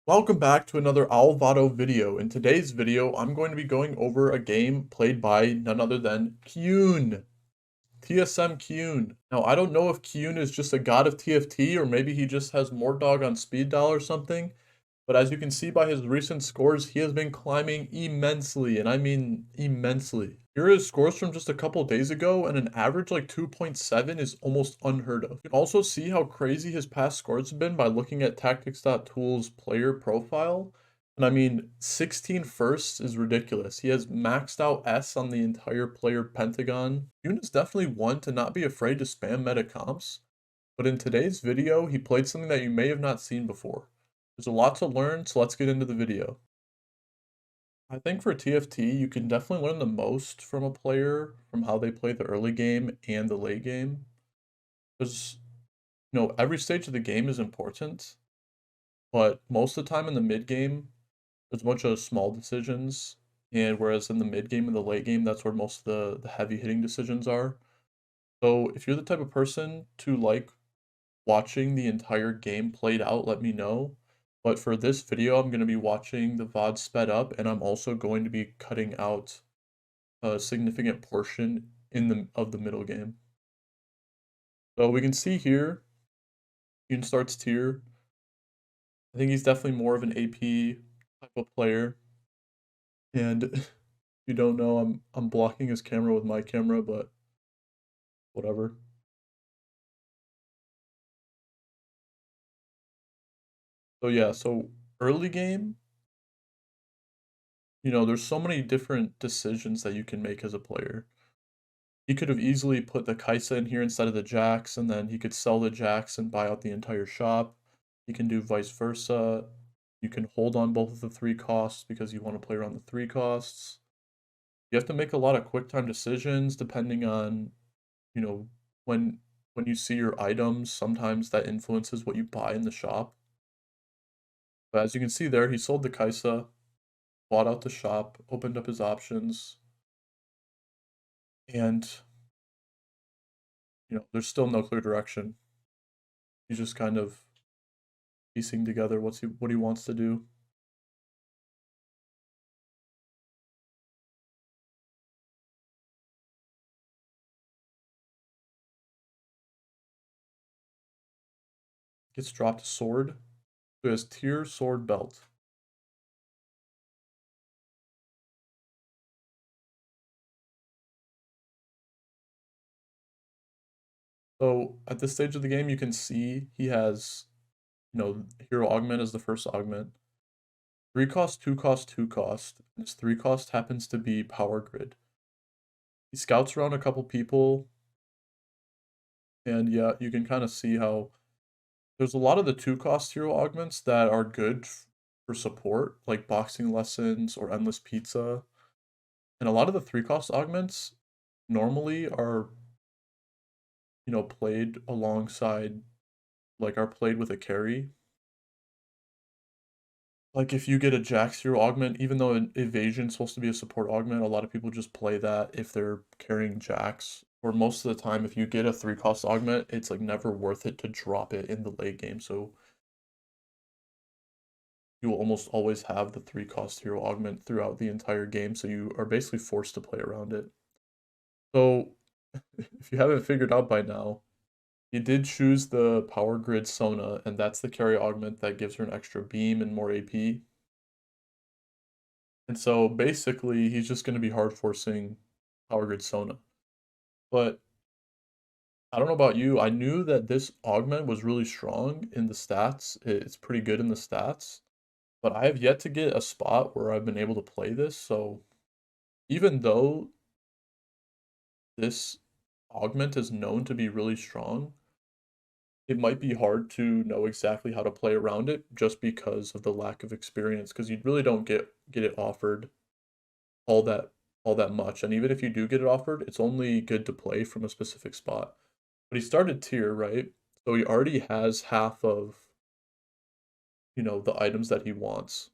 Welcome back to another Alvado video. In today's video, I'm going to be going over a game played by none other than kiyoon. TSM kiyoon. Now, I don't know if kiyoon is just a god of TFT or maybe he just has more dog on speed dial or something, but as you can see by his recent scores, he has been climbing immensely, and I mean immensely. Here are his scores from just a couple days ago, and an average like 2.7 is almost unheard of. You can also see how crazy his past scores have been by looking at Tactics.Tool's player profile. And I mean, 16 firsts is ridiculous. He has maxed out S on the entire player pentagon. Yoon is definitely one to not be afraid to spam meta comps, but in today's video, he played something that you may have not seen before. There's a lot to learn, so let's get into the video. I think for TFT, you can definitely learn the most from a player, from how they play the early game and the late game. Because, every stage of the game is important, but most of the time in the mid game, there's a bunch of small decisions. And whereas in the mid game and the late game, that's where most of the heavy hitting decisions are. So if you're the type of person to like watching the entire game played out, let me know. But for this video, I'm going to be watching the VOD sped up, and I'm also going to be cutting out a significant portion of the middle game. So we can see here, Yoon starts tier. I think he's definitely more of an AP type of player. And if you don't know, I'm blocking his camera with my camera, but whatever. So yeah, so early game, there's so many different decisions that you can make as a player. He could have easily put the Kaisa in here instead of the Jax, and then he could sell the Jax and buy out the entire shop. He can do vice versa. You can hold on both of the 3 costs because you want to play around the 3 costs. You have to make a lot of quick time decisions depending on, you know, when when you see your items, sometimes that influences what you buy in the shop. But as you can see there, he sold the Kaisa, bought out the shop, opened up his options, and there's still no clear direction. He's just kind of piecing together what he wants to do. Gets dropped a sword. So he has tier sword belt. So at this stage of the game, you can see he has, hero augment as the first augment. 3 cost, 2 cost, 2 cost. And his 3 cost happens to be power grid. He scouts around a couple people, and yeah, you can kind of see how there's a lot of the 2 cost hero augments that are good for support, like boxing lessons or endless pizza. And a lot of the 3 cost augments normally are, played alongside, like, are played with a carry. Like, if you get a Jax hero augment, even though an evasion's supposed to be a support augment, a lot of people just play that if they're carrying Jax. Or most of the time, if you get a 3 cost augment, it's like never worth it to drop it in the late game. So you will almost always have the 3 cost hero augment throughout the entire game. So you are basically forced to play around it. So if you haven't figured out by now, he did choose the power grid Sona, and that's the carry augment that gives her an extra beam and more AP. And so basically, he's just going to be hard forcing Power Grid Sona. But I don't know about you. I knew that this augment was really strong in the stats. It's pretty good in the stats. But I have yet to get a spot where I've been able to play this. So even though this augment is known to be really strong, it might be hard to know exactly how to play around it just because of the lack of experience. Because you really don't get it offered all that all that much. And even if you do get it offered, it's only good to play from a specific spot. But he started tier, right? So he already has half of, the items that he wants.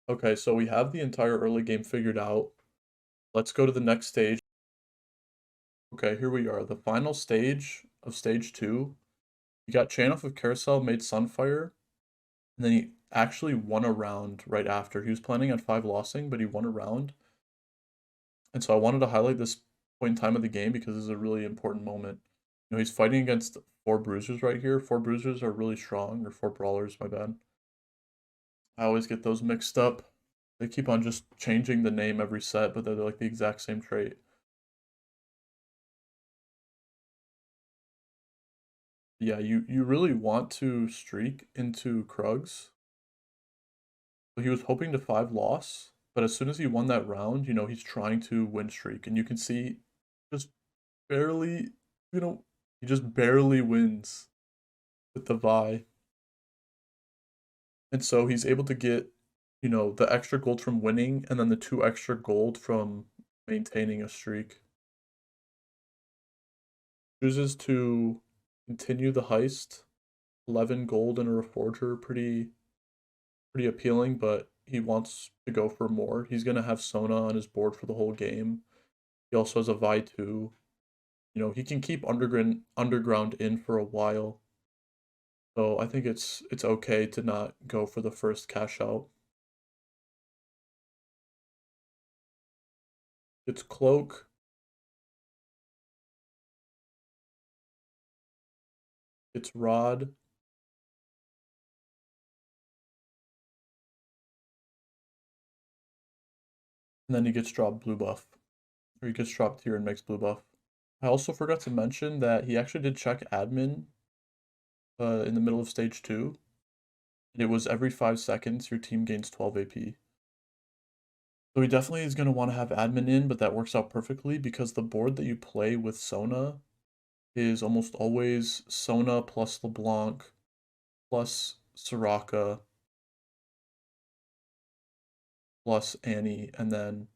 Okay, so we have the entire early game figured out. Let's go to the next stage. Okay, here we are. The final stage of stage 2. You got Chanoff of Carousel made Sunfire. And then he actually won a round right after. He was planning on 5 lossing, but he won a round. And so I wanted to highlight this point in time of the game because this is a really important moment. You know, he's fighting against 4 bruisers right here. 4 bruisers are really strong, or 4 brawlers, my bad. I always get those mixed up. They keep on just changing the name every set, but they're like the exact same trait. Yeah, you really want to streak into Krugs. So he was hoping to 5 loss, but as soon as he won that round, you know, he's trying to win streak. And you can see just barely, you know, he just barely wins with the Vi. And so he's able to get, you know, the extra gold from winning and then the 2 extra gold from maintaining a streak. Chooses to continue the heist. 11 gold and a reforger, pretty appealing, but he wants to go for more. He's gonna have Sona on his board for the whole game. He also has a Vi 2. You know, he can keep underground in for a while. So I think it's okay to not go for the first cash out. It's cloak. It's rod. And then he gets dropped blue buff. Or he gets dropped here and makes blue buff. I also forgot to mention that he actually did check admin in the middle of stage 2. And it was every 5 seconds your team gains 12 AP. So he definitely is going to want to have admin in, but that works out perfectly because the board that you play with Sona is almost always Sona plus LeBlanc plus Soraka plus Annie, and then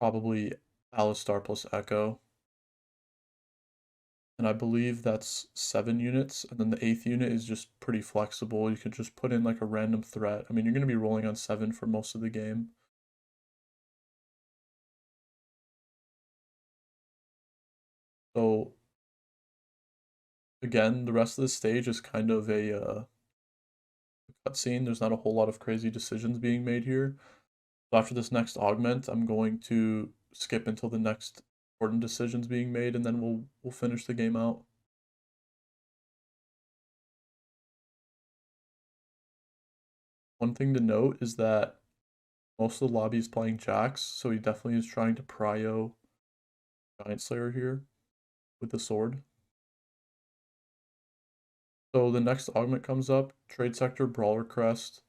probably Alistar plus Echo. And I believe that's 7 units, and then the 8th unit is just pretty flexible. You could just put in like a random threat. I mean, you're going to be rolling on 7 for most of the game. So again, the rest of the stage is kind of a cutscene. There's not a whole lot of crazy decisions being made here. So after this next augment, I'm going to skip until the next important decisions being made, and then we'll finish the game out. One thing to note is that most of the lobby is playing Jax, so he definitely is trying to prio Giant Slayer here with the sword. So the next augment comes up, Trade Sector, Brawler Crest,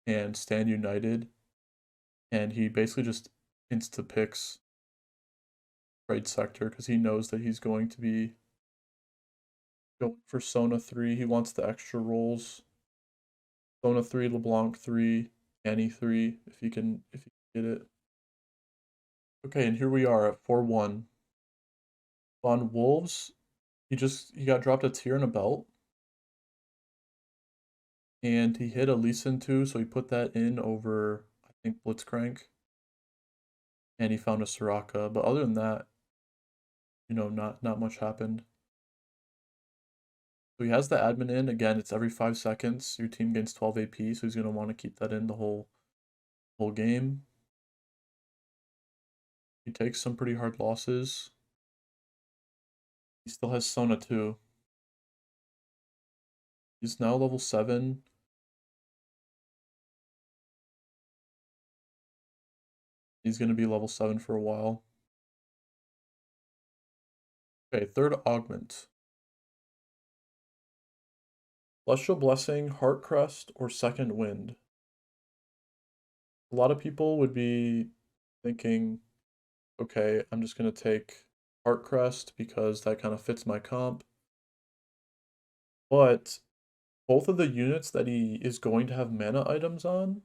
and Stand United. And he basically just insta-picks Trade Sector because he knows that he's going to be going for Sona 3. He wants the extra rolls. Sona 3, LeBlanc 3, Annie 3, if you can get it. Okay, and here we are at 4-1. On Wolves, he got dropped a tier and a belt. And he hit a Lee Sin 2, so he put that in over, I think, Blitzcrank. And he found a Soraka. But other than that, you know, not much happened. So he has the admin in. Again, it's every 5 seconds. Your team gains 12 AP, so he's going to want to keep that in the whole game. He takes some pretty hard losses. He still has Sona 2. He's now level 7. He's going to be level 7 for a while. Okay, third augment. Celestial Blessing, Heart Crest, or Second Wind. A lot of people would be thinking, okay, I'm just going to take Heart Crest because that kind of fits my comp. But both of the units that he is going to have mana items on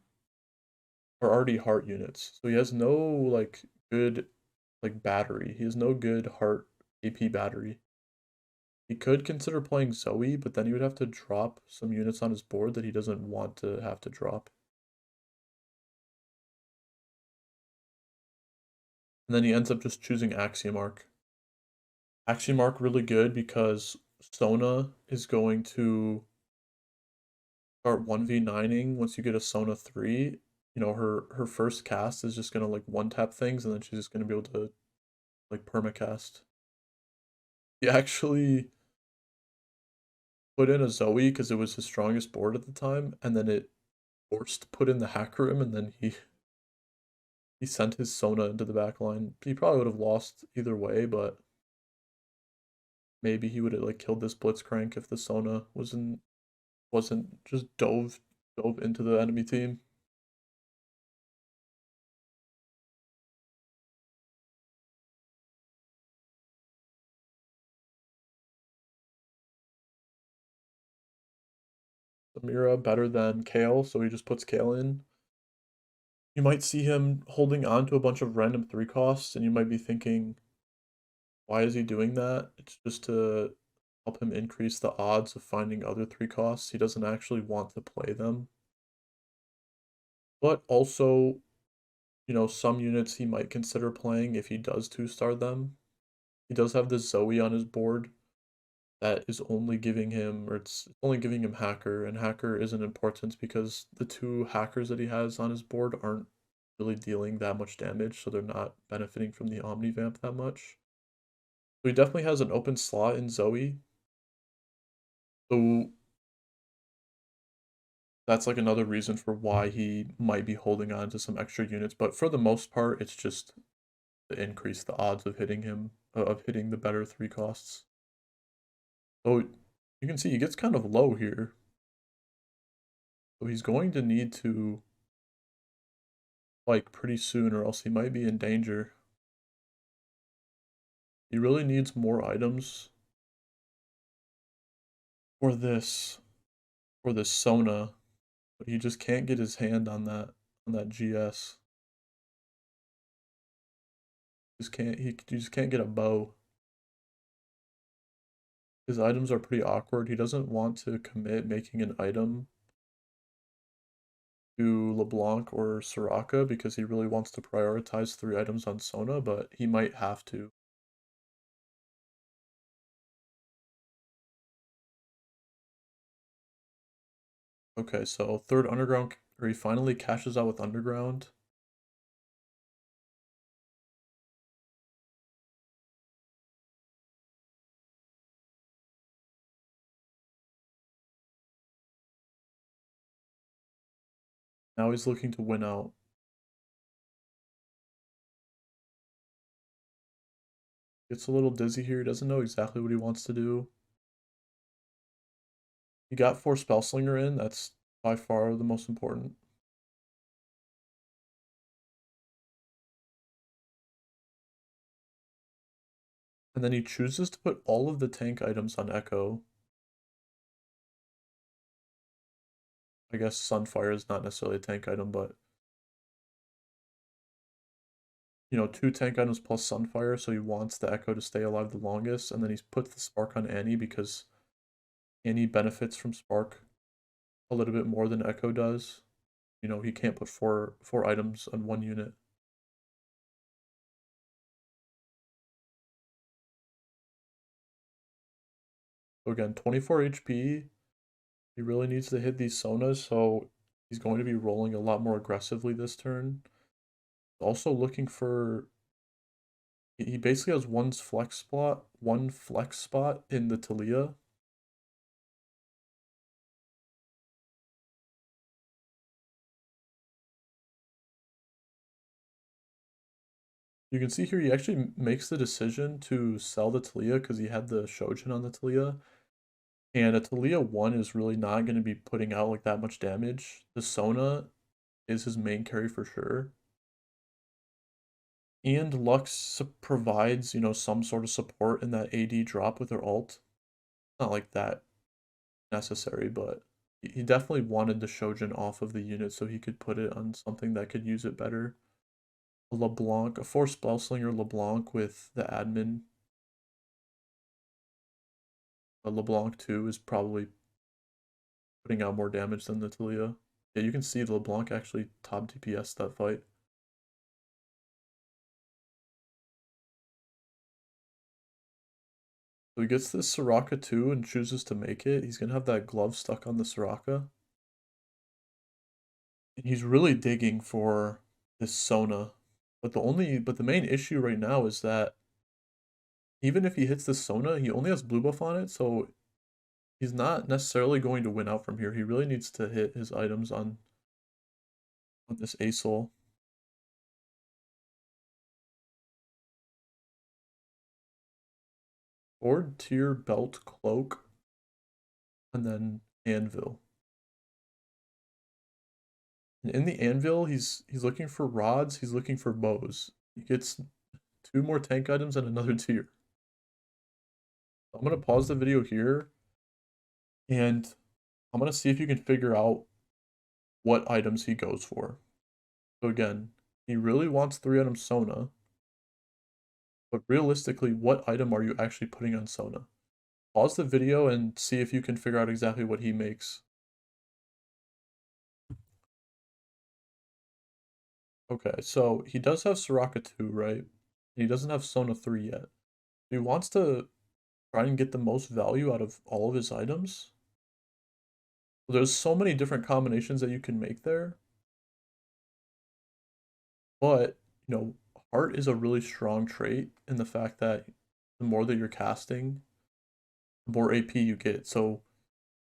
are already heart units. So he has no like good like battery. He has no good heart AP battery. He could consider playing Zoe, but then he would have to drop some units on his board that he doesn't want to have to drop. And then he ends up just choosing Axiom Arc. Axiom Arc really good because Sona is going to start 1v9ing once you get a Sona 3, you know, her first cast is just gonna like one tap things and then she's just gonna be able to like permacast. He actually put in a Zoe because it was his strongest board at the time, and then it forced put in the hacker him, and then he sent his Sona into the back line. He probably would have lost either way, but maybe he would have like killed this Blitzcrank if the Sona wasn't just dove into the enemy team. Samira better than Kale, so he just puts Kale in. You might see him holding on to a bunch of random 3 costs, and you might be thinking, why is he doing that? It's just to help him increase the odds of finding other 3 costs. He doesn't actually want to play them. But also, you know, some units he might consider playing if he does 2-star them. He does have this Zoe on his board that is only giving him, or it's only giving him Hacker, and Hacker isn't important because the 2 hackers that he has on his board aren't really dealing that much damage, so they're not benefiting from the Omnivamp that much. So he definitely has an open slot in Zoe. So that's like another reason for why he might be holding on to some extra units, but for the most part, it's just to increase the odds of hitting him, of hitting the better 3 costs. So you can see he gets kind of low here. So he's going to need to like pretty soon or else he might be in danger. He really needs more items for this Sona, but he just can't get his hand on that GS. He just can't get a bow. His items are pretty awkward. He doesn't want to commit making an item to LeBlanc or Soraka because he really wants to prioritize 3 items on Sona, but he might have to. Okay, so third underground, or he finally cashes out with underground. Now he's looking to win out. Gets a little dizzy here. He doesn't know exactly what he wants to do. He got 4 Spellslinger in. That's by far the most important. And then he chooses to put all of the tank items on Echo. I guess Sunfire is not necessarily a tank item, but you know, 2 tank items plus Sunfire, so he wants the Echo to stay alive the longest, and then he's put the Spark on Annie because Annie benefits from Spark a little bit more than Echo does. You know, he can't put four items on 1 unit. So again, 24 HP. He really needs to hit these Sonas, so he's going to be rolling a lot more aggressively this turn. Also looking for, he basically has one flex spot in the Talia. You can see here he actually makes the decision to sell the Talia because he had the Shojin on the Talia. And a Talia 1 is really not going to be putting out like that much damage. The Sona is his main carry for sure. And Lux provides, you know, some sort of support in that AD drop with her ult. Not like that necessary, but he definitely wanted the Shojin off of the unit so he could put it on something that could use it better. A LeBlanc, a Force Spellslinger LeBlanc with the admin. A LeBlanc 2 is probably putting out more damage than the Talia. Yeah, you can see the LeBlanc actually top DPS that fight. So he gets this Soraka 2 and chooses to make it. He's going to have that glove stuck on the Soraka. And he's really digging for this Sona. But the main issue right now is that even if he hits the Sona, he only has blue buff on it, so he's not necessarily going to win out from here. He really needs to hit his items on this Asol. Sword, tier, belt, cloak, and then anvil. And in the anvil, he's looking for rods, he's looking for bows. He gets 2 more tank items and another tier. I'm gonna pause the video here and I'm gonna see if you can figure out what items he goes for. So again, he really wants 3 items Sona, but realistically, what item are you actually putting on Sona? Pause the video and see if you can figure out exactly what he makes. Okay, so he does have Soraka 2, right? He doesn't have Sona 3 yet. He wants to try and get the most value out of all of his items. There's so many different combinations that you can make there, but heart is a really strong trait in the fact that the more that you're casting, the more AP you get. So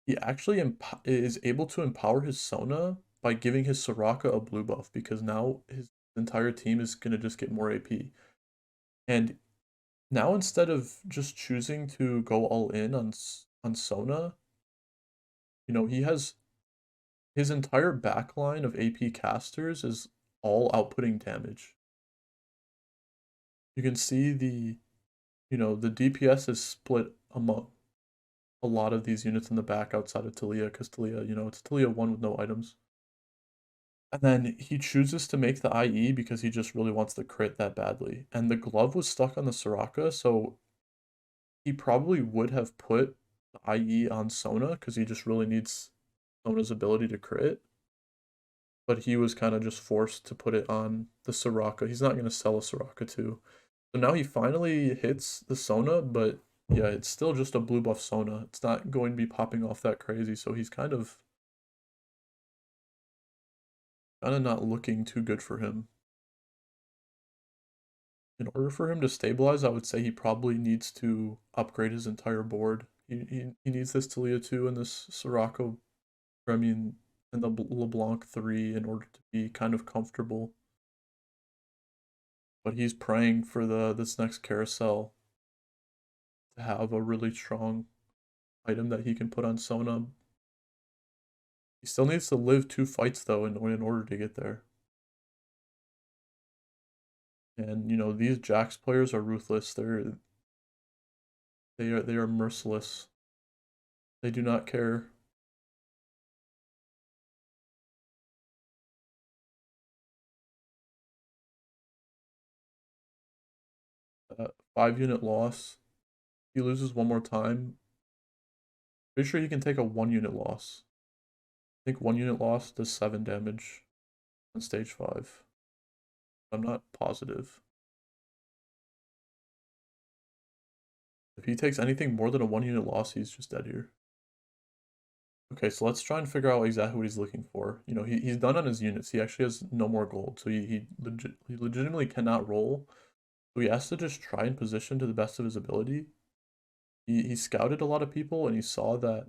he actually is able to empower his Sona by giving his Soraka a blue buff because now his entire team is gonna just get more AP. And now instead of just choosing to go all in on Sona, he has his entire backline of AP casters is all outputting damage. You can see the DPS is split among a lot of these units in the back outside of Talia, because Talia, it's Talia 1 with no items. And then he chooses to make the IE because he just really wants the crit that badly. And the glove was stuck on the Soraka, so he probably would have put the IE on Sona because he just really needs Sona's ability to crit. But he was kind of just forced to put it on the Soraka. He's not going to sell a Soraka too. So now he finally hits the Sona, but yeah, it's still just a blue buff Sona. It's not going to be popping off that crazy, so he's kind of not looking too good for him. In order for him to stabilize, I would say he probably needs to upgrade his entire board. He needs this Talia 2 and this Soraka, I mean, and the LeBlanc 3 in order to be kind of comfortable. But he's praying for this next carousel to have a really strong item that he can put on Sona. He still needs to live 2 fights though in order to get there. And these Jax players are ruthless. They are merciless. They do not care. 5-unit loss. He loses one more time. Pretty sure he can take a 1-unit loss. I think 1-unit loss does 7 damage on stage 5. I'm not positive. If he takes anything more than a 1-unit loss, he's just dead here. Okay, so let's try and figure out exactly what he's looking for. He's done on his units. He actually has no more gold, so he legitimately cannot roll. So he has to just try and position to the best of his ability. He scouted a lot of people, and he saw that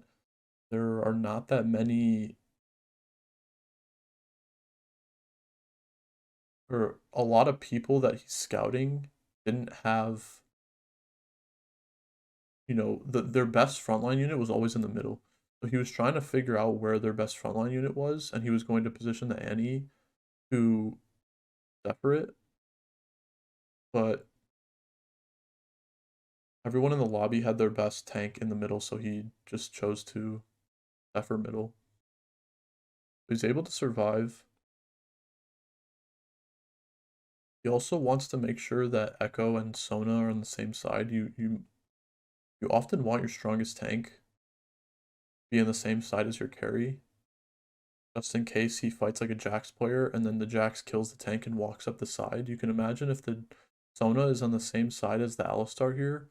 there are not that many, or a lot of people that he's scouting didn't have, their best frontline unit was always in the middle. So he was trying to figure out where their best frontline unit was, and he was going to position the Annie to separate. But everyone in the lobby had their best tank in the middle, so he just chose to Zephyr middle. He's able to survive. He also wants to make sure that Echo and Sona are on the same side. You often want your strongest tank be on the same side as your carry, just in case he fights like a Jax player and then the Jax kills the tank and walks up the side. You can imagine if the Sona is on the same side as the Alistar here,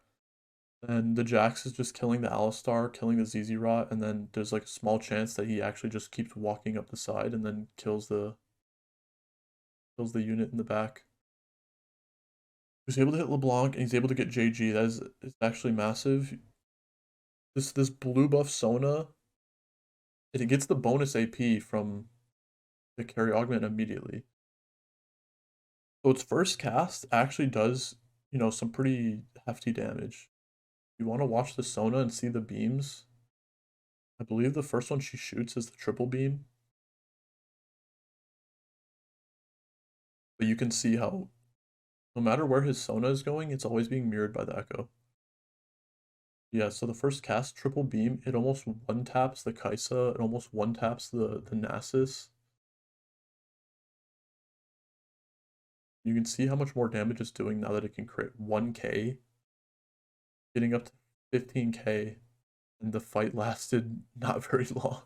And the Jax is just killing the Alistar, killing the ZZ Rot, and then there's like a small chance that he actually just keeps walking up the side and then kills the unit in the back. He's able to hit LeBlanc and he's able to get JG. That is actually massive. This blue buff Sona, it gets the bonus AP from the carry augment immediately. So its first cast actually does, some pretty hefty damage. You want to watch the Sona and see the beams. I believe the first one she shoots is the triple beam. But you can see how no matter where his Sona is going, it's always being mirrored by the Echo. Yeah, so the first cast, triple beam, it almost one-taps the Kaisa, it almost one-taps the Nasus. You can see how much more damage it's doing now that it can crit 1k, getting up to 15k, and the fight lasted not very long.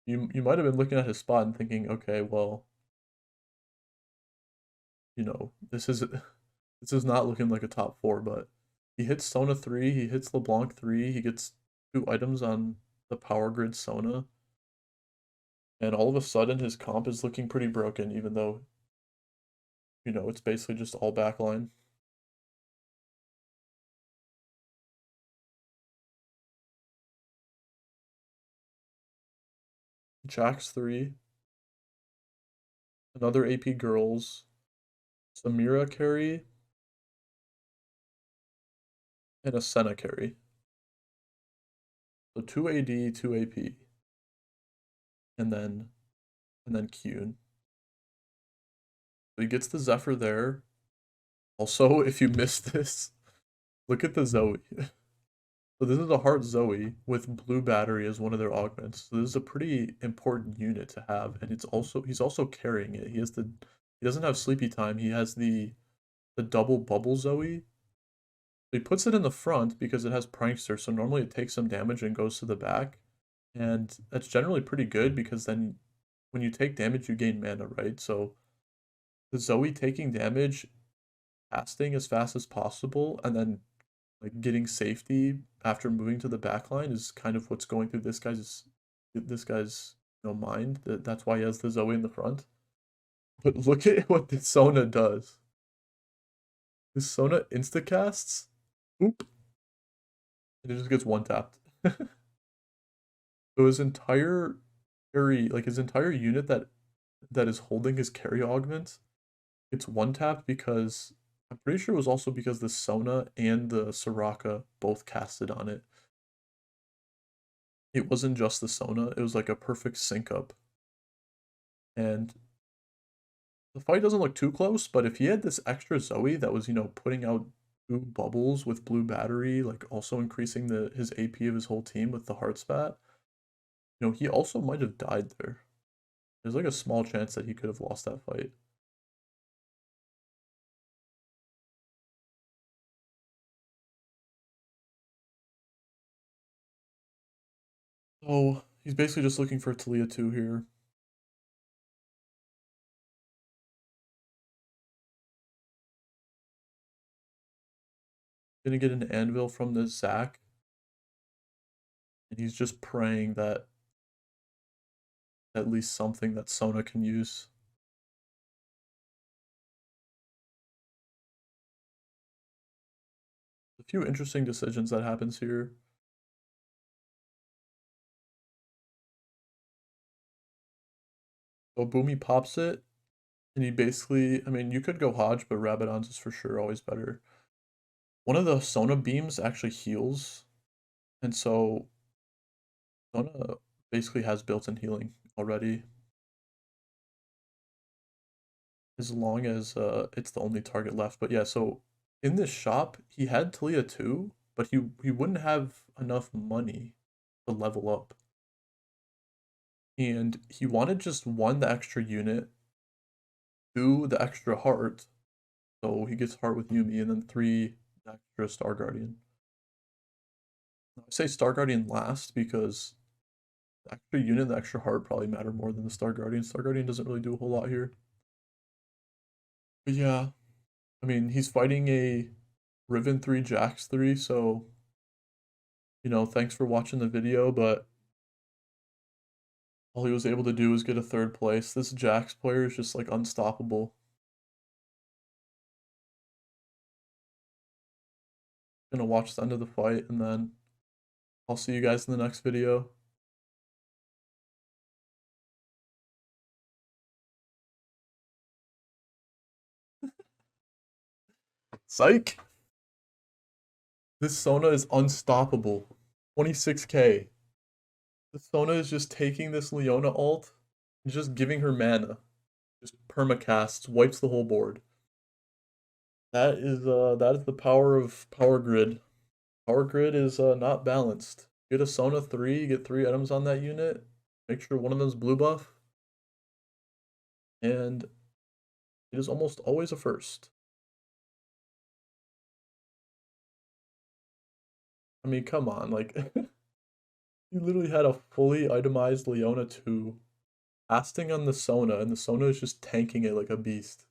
You might have been looking at his spot and thinking, okay, well, this is not looking like a top 4, but he hits Sona 3, he hits LeBlanc 3, he gets 2 items on the power grid Sona, and all of a sudden his comp is looking pretty broken, even though, it's basically just all backline. Jax 3, another AP Girls, Samira carry, and a Senna carry. So 2 AD, 2 AP, and then kiyoon. So he gets the Zephyr there. Also, if you missed this, look at the Zoe. So this is a Heart Zoe with blue battery as one of their augments. So this is a pretty important unit to have, and he's also carrying it. He doesn't have sleepy time. He has the double bubble Zoe. So he puts it in the front because it has Prankster, so normally it takes some damage and goes to the back. And that's generally pretty good because then when you take damage, you gain mana, right? So the Zoe taking damage, casting as fast as possible, and then like getting safety after moving to the back line is kind of what's going through this guy's mind. That's why he has the Zoe in the front. But look at what this Sona does. This Sona instacasts, oop, and it just gets one tapped. So his entire unit that is holding his carry augment, it's one tapped because I'm pretty sure it was also because the Sona and the Soraka both casted on it. It wasn't just the Sona, it was like a perfect sync up. And the fight doesn't look too close, but if he had this extra Zoe that was, putting out 2 bubbles with blue battery, like also increasing his AP of his whole team with the heart spat, he also might have died there. There's like a small chance that he could have lost that fight. So he's basically just looking for Talia 2 here. Gonna get an anvil from the Zac. And he's just praying that at least something that Sona can use. A few interesting decisions that happens here. So Boomy pops it, and he basically, I mean, you could go Hodge, but Rabadon's is for sure always better. One of the Sona beams actually heals, and so Sona basically has built-in healing already. As long as it's the only target left. But yeah, so in this shop, he had Talia too, but he wouldn't have enough money to level up. And he wanted just 1 the extra unit, 2 the extra heart, so he gets heart with Yumi, and then 3 the extra Star Guardian. I say Star Guardian last because the extra unit and the extra heart probably matter more than the Star Guardian. Star Guardian doesn't really do a whole lot here. But yeah, I mean, he's fighting a Riven 3, Jax 3, so, thanks for watching the video, but all he was able to do was get a third place. This Jax player is just, like, unstoppable. Gonna watch the end of the fight, and then I'll see you guys in the next video. Psych! This Sona is unstoppable. 26k. This Sona is just taking this Leona ult and just giving her mana. Just permacasts, wipes the whole board. That is the power of Power Grid. Power Grid is not balanced. Get a Sona 3, you get 3 items on that unit. Make sure one of them's blue buff. And it is almost always a first. I mean, come on, like you literally had a fully itemized Leona 2 casting on the Sona, and the Sona is just tanking it like a beast.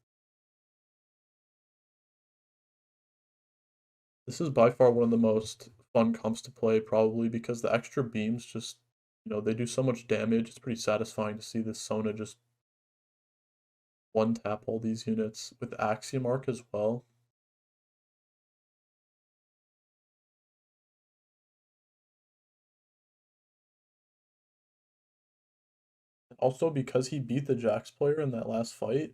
This is by far one of the most fun comps to play, probably because the extra beams just, they do so much damage. It's pretty satisfying to see this Sona just one tap all these units with Axiom Arc as well. And also because he beat the Jax player in that last fight,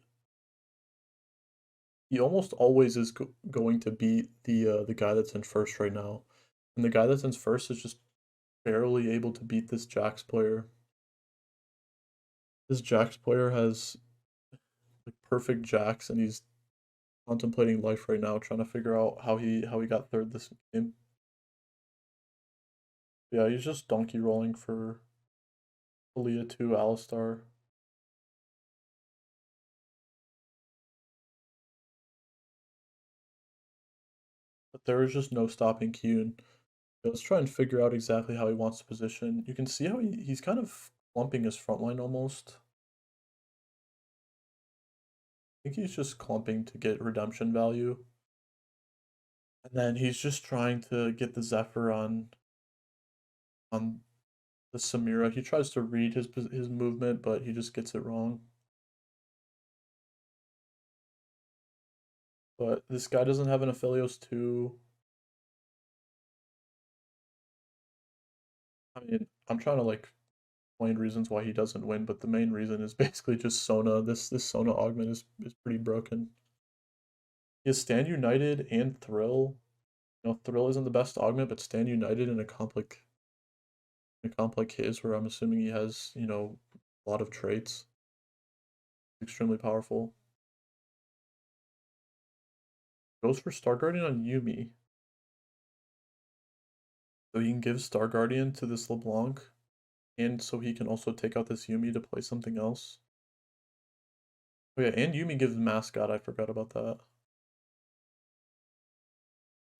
he almost always is going to beat the guy that's in first right now. And the guy that's in first is just barely able to beat this Jax player. This Jax player has like perfect Jax, and he's contemplating life right now, trying to figure out how he got third this game. Yeah, he's just donkey rolling for Aaliyah 2 Alistar. But there is just no stopping kiyoon. Let's try and figure out exactly how he wants to position. You can see how he's kind of clumping his front line almost. I think he's just clumping to get redemption value. And then he's just trying to get the Zephyr on the Samira. He tries to read his movement, but he just gets it wrong. But this guy doesn't have an Aphelios 2. I mean, I'm trying to like explain reasons why he doesn't win, but the main reason is basically just Sona. This Sona augment is pretty broken. He has Stand United and Thrill. Thrill isn't the best augment, but Stand United in a comp like his, where I'm assuming he has, a lot of traits. Extremely powerful. Goes for Star Guardian on Yuumi. So he can give Star Guardian to this LeBlanc, and so he can also take out this Yuumi to play something else. Oh yeah, and Yuumi gives Mascot, I forgot about that.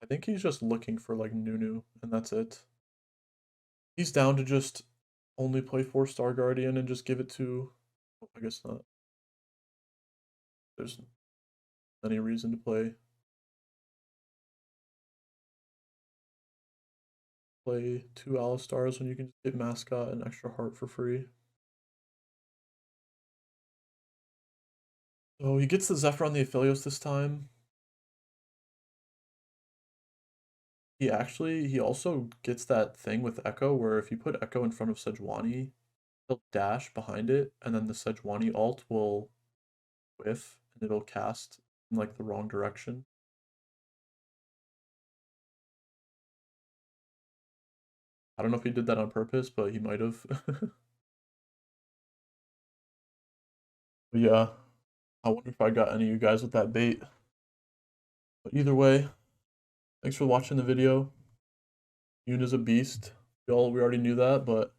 I think he's just looking for like Nunu, and that's it. He's down to just only play 4 Star Guardian and just give it to... Oh, I guess not. There's any reason to play 2 Alistars when you can just get Mascot and extra heart for free. So he gets the Zephyr on the Aphelios this time. He also gets that thing with Echo where if you put Echo in front of Sejuani, he'll dash behind it, and then the Sejuani ult will whiff and it'll cast in like the wrong direction. I don't know if he did that on purpose, but he might have. But yeah, I wonder if I got any of you guys with that bait. But either way, thanks for watching the video. Yoon is a beast. We already knew that, but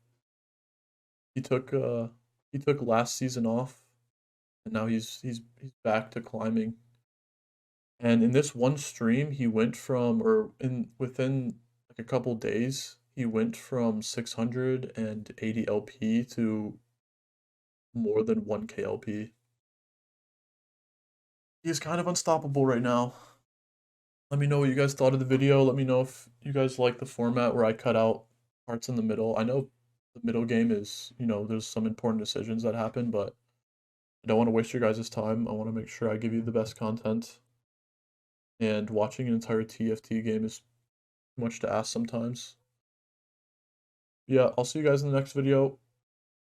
he took last season off, and now he's back to climbing. And in this one stream, he went from, or in within like a couple days, he went from 680 LP to more than 1k LP. He is kind of unstoppable right now. Let me know what you guys thought of the video. Let me know if you guys like the format where I cut out parts in the middle. I know the middle game is, there's some important decisions that happen, but I don't want to waste your guys' time. I want to make sure I give you the best content. And watching an entire TFT game is too much to ask sometimes. Yeah, I'll see you guys in the next video.